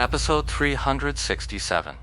Episode 367.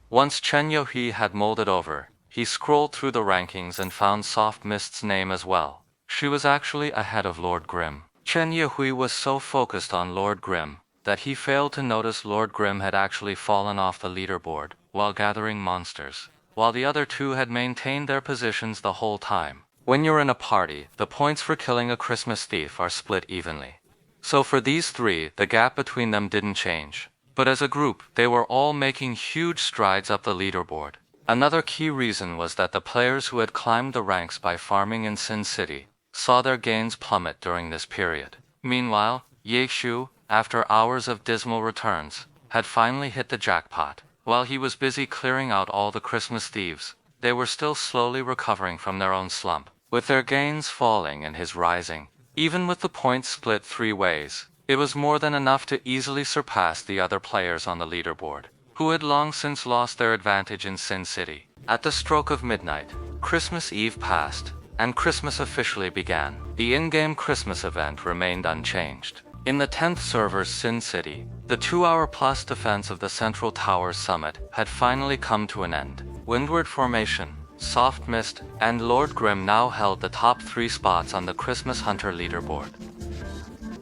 Once Chen Yohui had molded over, he scrolled through the rankings and found Soft Mist's name as well. She was actually ahead of Lord Grimm. Chen Yohui was so focused on Lord Grimm that he failed to notice Lord Grimm had actually fallen off the leaderboard while gathering monsters, while the other two had maintained their positions the whole time. When you're in a party, the points for killing a Christmas thief are split evenly. So for these three, the gap between them didn't change. But as a group, they were all making huge strides up the leaderboard. Another key reason was that the players who had climbed the ranks by farming in Sin City saw their gains plummet during this period. Meanwhile, Ye Xiu, after hours of dismal returns, had finally hit the jackpot. While he was busy clearing out all the Christmas thieves, they were still slowly recovering from their own slump, with their gains falling and his rising. Even with the points split three ways, it was more than enough to easily surpass the other players on the leaderboard, who had long since lost their advantage in Sin City. At the stroke of midnight, Christmas Eve passed, and Christmas officially began. The in-game Christmas event remained unchanged. In the 10th server's Sin City, the 2-hour-plus defense of the Central Tower's summit had finally come to an end. Windward Formation, Soft Mist, and Lord Grimm now held the top 3 spots on the Christmas Hunter leaderboard.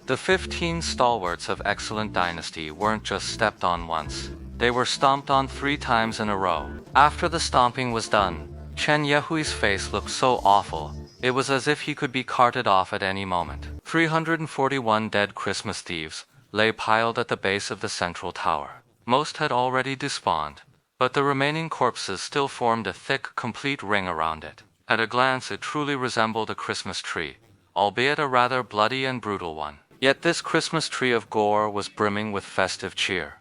The 15 stalwarts of Excellent Dynasty weren't just stepped on once, they were stomped on 3 times in a row. After the stomping was done, Chen Yehui's face looked so awful, it was as if he could be carted off at any moment. 341 dead Christmas thieves lay piled at the base of the Central Tower. Most had already despawned, but the remaining corpses still formed a thick, complete ring around it. At a glance, it truly resembled a Christmas tree, albeit a rather bloody and brutal one. Yet this Christmas tree of gore was brimming with festive cheer,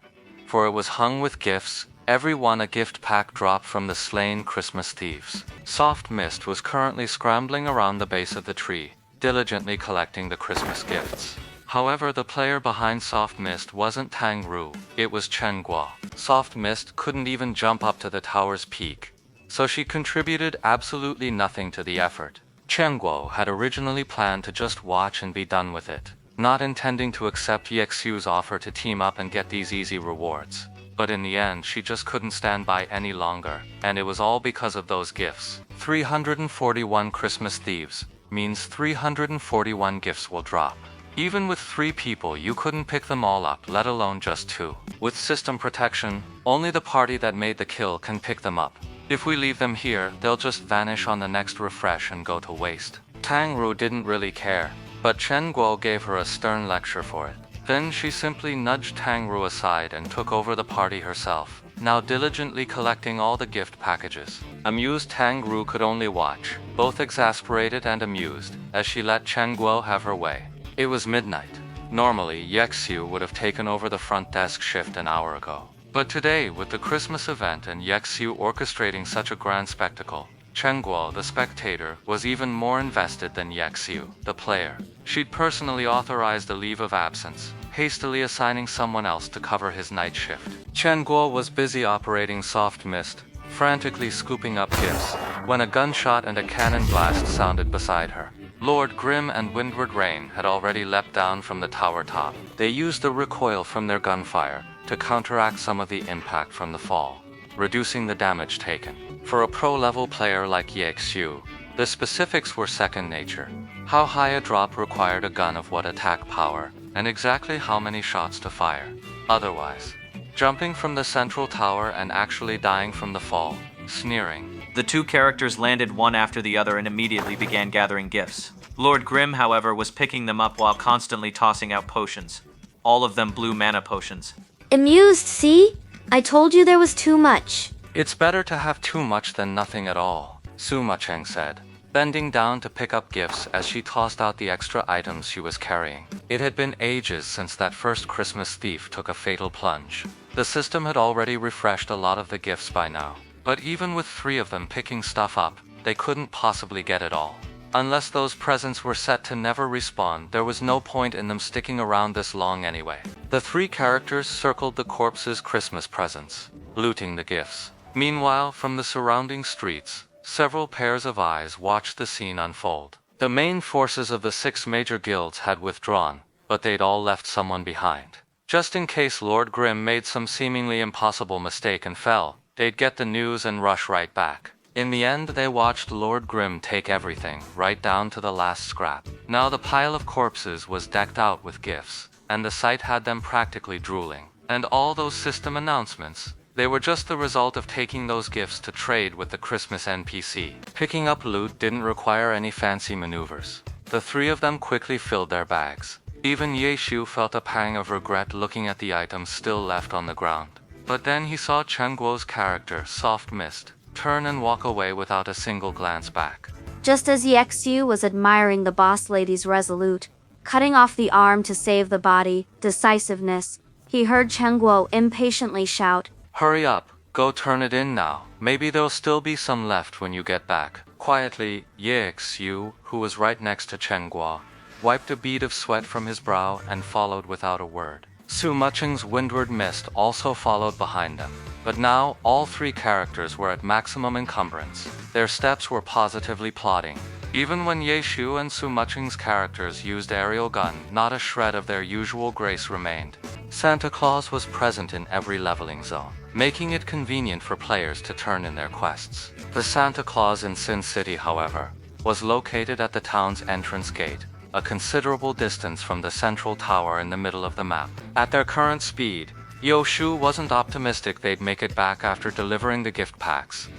for it was hung with gifts, every one a gift pack dropped from the slain Christmas thieves. Soft Mist was currently scrambling around the base of the tree, diligently collecting the Christmas gifts. However, the player behind Soft Mist wasn't Tang Ru, it was Chen Guo. Soft Mist couldn't even jump up to the tower's peak, so she contributed absolutely nothing to the effort. Chen Guo had originally planned to just watch and be done with it, not intending to accept Ye Xiu's offer to team up and get these easy rewards. But in the end, she just couldn't stand by any longer, and it was all because of those gifts. 341 Christmas thieves means 341 gifts will drop. Even with 3 people, you couldn't pick them all up, let alone just 2. With system protection, only the party that made the kill can pick them up. If we leave them here, they'll just vanish on the next refresh and go to waste. Tang Ru didn't really care, but Chen Guo gave her a stern lecture for it. Then she simply nudged Tang Ru aside and took over the party herself, now diligently collecting all the gift packages. Amused Tang Ru could only watch, both exasperated and amused, as she let Chen Guo have her way. It was midnight. Normally, Ye Xiu would have taken over the front desk shift an hour ago. But today, with the Christmas event and Ye Xiu orchestrating such a grand spectacle, Chen Guo, the spectator, was even more invested than Ye Xiu, the player. She'd personally authorized a leave of absence, hastily assigning someone else to cover his night shift. Chen Guo was busy operating Soft Mist, frantically scooping up gifts, when a gunshot and a cannon blast sounded beside her. Lord Grimm and Windward Rain had already leapt down from the tower top. They used the recoil from their gunfire to counteract some of the impact from the fall, reducing the damage taken. For a pro-level player like Ye Xiu, the specifics were second nature. How high a drop required a gun of what attack power, and exactly how many shots to fire. Otherwise, jumping from the Central Tower and actually dying from the fall, sneering. The 2 characters landed one after the other and immediately began gathering gifts. Lord Grimm, however, was picking them up while constantly tossing out potions. All of them blue mana potions. Amused, see? I told you there was too much. It's better to have too much than nothing at all, Suma Cheng said, bending down to pick up gifts as she tossed out the extra items she was carrying. It had been ages since that first Christmas thief took a fatal plunge. The system had already refreshed a lot of the gifts by now, but even with 3 of them picking stuff up, they couldn't possibly get it all. Unless those presents were set to never respawn, there was no point in them sticking around this long anyway. The 3 characters circled the corpse's Christmas presents, looting the gifts. Meanwhile, from the surrounding streets, several pairs of eyes watched the scene unfold. The main forces of the 6 major guilds had withdrawn, but they'd all left someone behind. Just in case Lord Grim made some seemingly impossible mistake and fell, they'd get the news and rush right back. In the end, they watched Lord Grim take everything, right down to the last scrap. Now the pile of corpses was decked out with gifts, and the sight had them practically drooling. And all those system announcements, they were just the result of taking those gifts to trade with the Christmas NPC. Picking up loot didn't require any fancy maneuvers. The three of them quickly filled their bags. Even Ye Xiu felt a pang of regret looking at the items still left on the ground. But then he saw Chen Guo's character, Soft Mist, turn and walk away without a single glance back. Just as Ye Xiu was admiring the boss lady's resolute, cutting off the arm to save the body, decisiveness, he heard Chen Guo impatiently shout, Hurry up, go turn it in now. Maybe there'll still be some left when you get back. Quietly, Ye Xiu, who was right next to Chen Guo, wiped a bead of sweat from his brow and followed without a word. Su Mucheng's Windward Mist also followed behind them. But now, all three characters were at maximum encumbrance. Their steps were positively plodding. Even when Ye Xiu and Su Mucheng's characters used aerial gun, not a shred of their usual grace remained. Santa Claus was present in every leveling zone, making it convenient for players to turn in their quests. The Santa Claus in Sin City, however, was located at the town's entrance gate, a considerable distance from the central tower in the middle of the map. At their current speed, Yo Shu wasn't optimistic they'd make it back after delivering the gift packs.